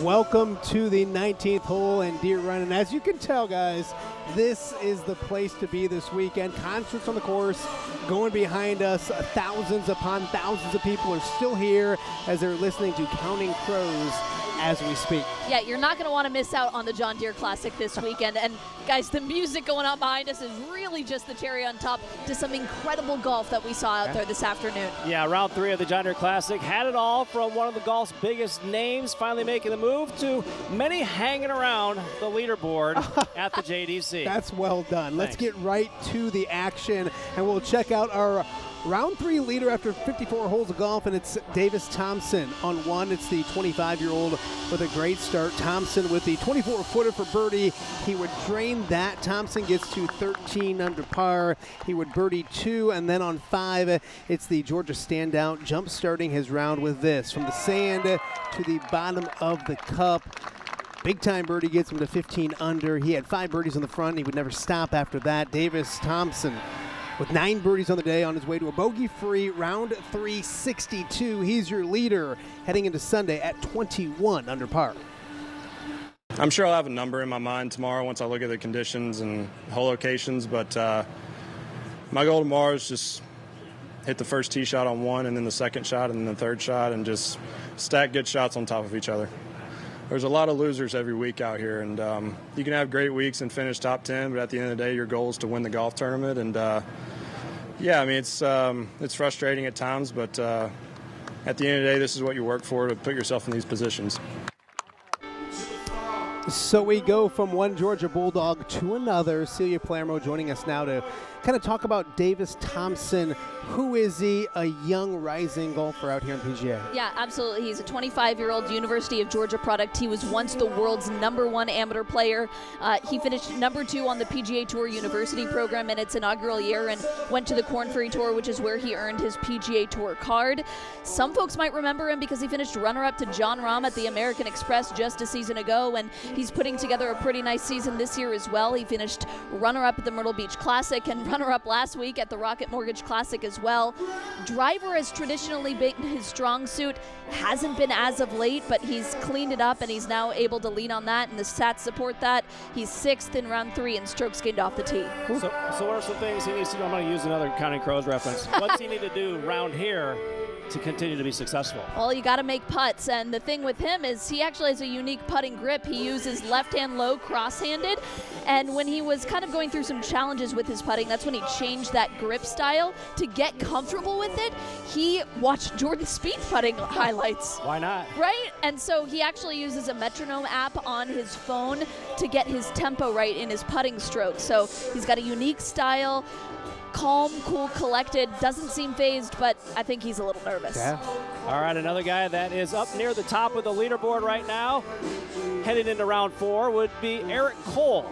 Welcome to the 19th hole in Deere Run, and as you can tell, guys, this is the place to be this weekend. Concerts on the course going behind us. Thousands upon thousands of people are still here as they're listening to Counting Crows as we speak. Yeah, you're not going to want to miss out on the John Deere Classic this weekend. And guys, the music going on behind us is really just the cherry on top to some incredible golf that we saw out there this afternoon. Yeah, round 3 of the John Deere Classic had it all, from one of the golf's biggest names finally making the move to many hanging around the leaderboard at the JDC. That's well done. Let's get right to the action, and we'll check out our round 3 leader after 54 holes of golf, and it's Davis Thompson on 1. It's the 25-year-old with a great start. Thompson with the 24-footer for birdie. He would drain that. Thompson gets to 13 under par. He would birdie 2, and then on 5, it's the Georgia standout jump-starting his round with this. From the sand to the bottom of the cup. Big-time birdie gets him to 15 under. He had 5 birdies on the front. He would never stop after that. Davis Thompson with 9 birdies on the day on his way to a bogey-free round 362. He's your leader heading into Sunday at 21 under par. I'm sure I'll have a number in my mind tomorrow once I look at the conditions and hole locations, but my goal tomorrow is just hit the first tee shot on 1 and then the second shot and then the third shot and just stack good shots on top of each other. There's a lot of losers every week out here, and you can have great weeks and finish top 10, but at the end of the day, your goal is to win the golf tournament. And yeah, I mean, it's frustrating at times, but at the end of the day, this is what you work for, to put yourself in these positions. So we go from one Georgia Bulldog to another. Celia Palermo joining us now to kind of talk about Davis Thompson. Who is he? A young rising golfer out here in PGA. Yeah, absolutely. He's a 25-year-old University of Georgia product. He was once the world's #1 amateur player. He finished #2 on the PGA Tour University program in its inaugural year and went to the Korn Ferry Tour, which is where he earned his PGA Tour card. Some folks might remember him because he finished runner-up to John Rahm at the American Express just a season ago, and he's putting together a pretty nice season this year as well. He finished runner-up at the Myrtle Beach Classic and runner-up last week at the Rocket Mortgage Classic as well. Driver has traditionally been his strong suit, hasn't been as of late, but he's cleaned it up and he's now able to lean on that, and the stats support that. He's 6th in round 3 in strokes gained off the tee. So what are some things he needs to do? I'm going to use another Counting Crows reference. What's he need to do round here to continue to be successful? Well, you got to make putts, and the thing with him is he actually has a unique putting grip. He uses left-hand low, cross-handed, and when he was kind of going through some challenges with his putting, that's when he changed that grip style to get comfortable with it. He watched Jordan Spieth's putting highlights. Why not? Right? And so he actually uses a metronome app on his phone to get his tempo right in his putting stroke. So he's got a unique style. Calm, cool, collected, doesn't seem phased, but I think he's a little nervous. Yeah. All right, another guy that is up near the top of the leaderboard right now, headed into round 4, would be Eric Cole.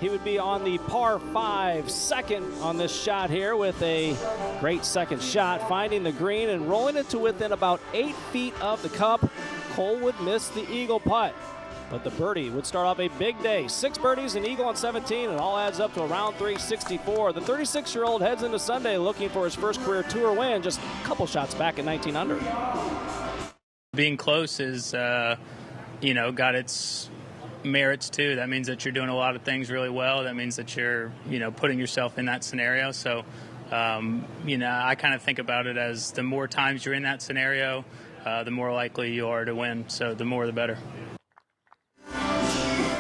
He would be on the par 5 second on this shot here with a great second shot, finding the green and rolling it to within about 8 feet of the cup. Cole would miss the eagle putt, but the birdie would start off a big day. 6 birdies, an eagle on 17, and all adds up to a round 364. The 36-year-old heads into Sunday looking for his first career tour win, just a couple shots back at 19 under. Being close is, got its merits too. That means that you're doing a lot of things really well. That means that you're, putting yourself in that scenario. So, I kind of think about it as the more times you're in that scenario, the more likely you are to win. So the more the better.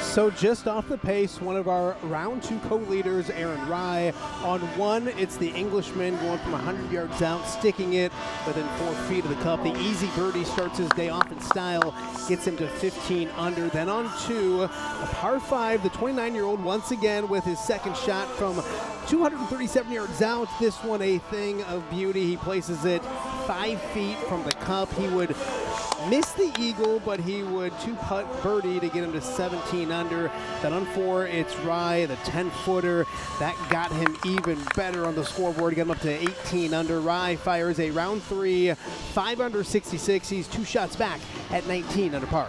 So just off the pace, one of our round 2 co-leaders, Aaron Rye. On 1, it's the Englishman going from 100 yards out, sticking it within 4 feet of the cup. The easy birdie starts his day off in style, gets him to 15 under. Then on 2, a par 5, the 29-year-old once again with his second shot from 237 yards out. This one a thing of beauty. He places it 5 feet from the cup. He would miss the eagle, but he would 2-putt birdie to get him to 17 under. Then on 4, it's Rye, the 10-footer. That got him even better on the scoreboard, got him up to 18 under. Rye fires a round 3, 5 under 66. He's 2 shots back at 19 under par.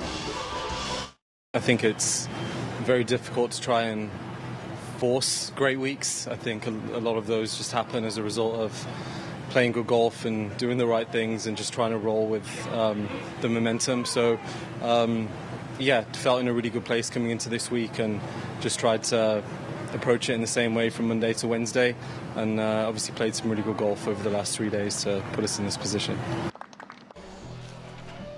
I think it's very difficult to try and force great weeks. I think a lot of those just happen as a result of playing good golf and doing the right things and just trying to roll with the momentum. So, felt in a really good place coming into this week and just tried to approach it in the same way from Monday to Wednesday, and obviously played some really good golf over the last 3 days to put us in this position.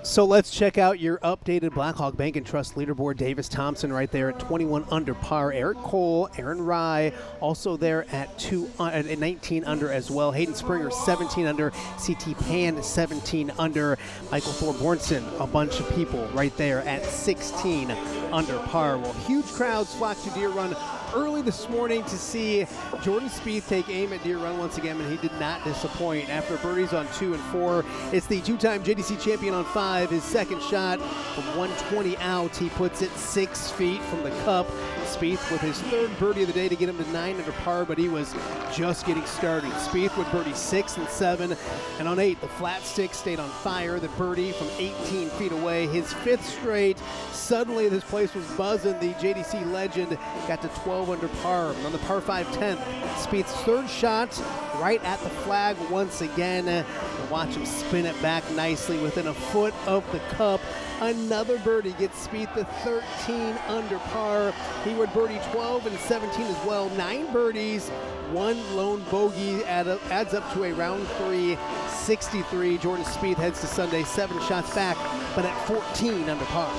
So let's check out your updated Blackhawk Bank and Trust leaderboard. Davis Thompson right there at 21 under par. Eric Cole, Aaron Rye also there at 19 under as well. Hayden Springer 17 under. CT Pan 17 under. Michael Thorbornson, a bunch of people right there at 16 under par. Well, huge crowds flocked to Deere Run early this morning to see Jordan Spieth take aim at Deere Run once again, and he did not disappoint. After birdies on 2 and 4, it's the two-time JDC champion on 5. His second shot from 120 out, he puts it 6 feet from the cup. Spieth with his third birdie of the day to get him to 9 under par, but he was just getting started. Spieth would birdie 6 and 7, and on 8, the flat stick stayed on fire. The birdie from 18 feet away, his 5th straight. Suddenly, this place was buzzing. The JDC legend got to 12 under par. And on the par 5 10th, Spieth's third shot right at the flag once again. And watch him spin it back nicely within a foot of the cup. Another birdie gets Spieth to 13 under par. He would birdie 12 and 17 as well. 9 birdies, 1 lone bogey adds up to a round 3 63. Jordan Spieth heads to Sunday 7 shots back, but at 14 under par.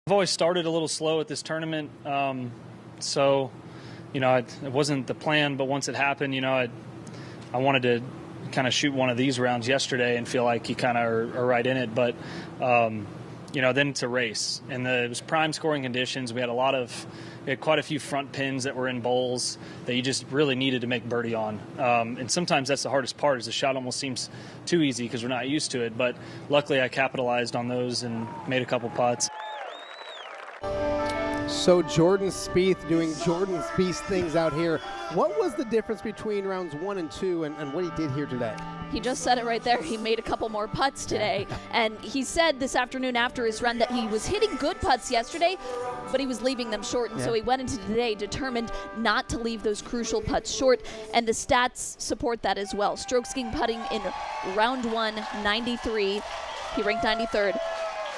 I've always started a little slow at this tournament, so it wasn't the plan. But once it happened, I wanted to kind of shoot one of these rounds yesterday and feel like you kind of are right in it. But then it's a race, and it was prime scoring conditions. We had quite a few front pins that were in bowls that you just really needed to make birdie on. And sometimes that's the hardest part, is the shot almost seems too easy because we're not used to it. But luckily I capitalized on those and made a couple putts. So Jordan Spieth doing Jordan Spieth things out here. What was the difference between rounds 1 and 2 and what he did here today? He just said it right there. He made a couple more putts today. And he said this afternoon after his run that he was hitting good putts yesterday, but he was leaving them short. And so he went into today determined not to leave those crucial putts short. And the stats support that as well. Strokes gained putting in round 1, 93. He ranked 93rd.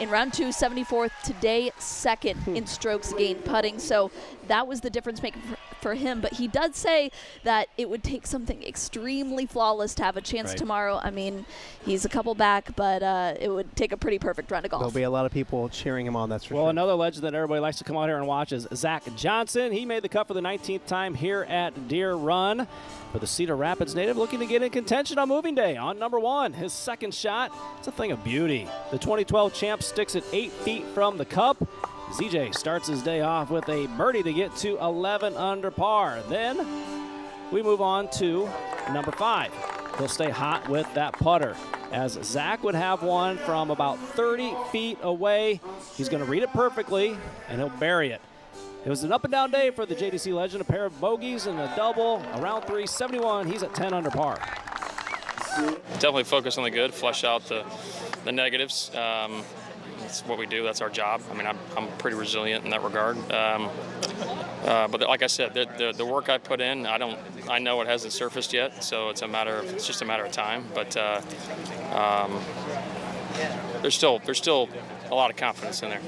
In round 2, 74th. Today, 2nd in strokes gained putting. So that was the difference maker for him. But he does say that it would take something extremely flawless to have a chance tomorrow. I mean, he's a couple back, but it would take a pretty perfect run of golf. There'll be a lot of people cheering him on, that's for sure. Well, another legend that everybody likes to come out here and watch is Zach Johnson. He made the cut for the 19th time here at Deere Run. For the Cedar Rapids native, looking to get in contention on moving day on number 1. His second shot, it's a thing of beauty. The 2012 champ sticks it 8 feet from the cup. ZJ starts his day off with a birdie to get to 11 under par. Then we move on to number 5. He'll stay hot with that putter, as Zach would have one from about 30 feet away. He's going to read it perfectly, and he'll bury it. It was an up-and-down day for the JDC legend, a pair of bogeys and a double. Around 371, he's at 10 under par. Definitely focus on the good, flush out the negatives. That's what we do. That's our job. I mean, I'm pretty resilient in that regard. But like I said, the work I put in, I know it hasn't surfaced yet, so it's just a matter of time. But there's still a lot of confidence in there.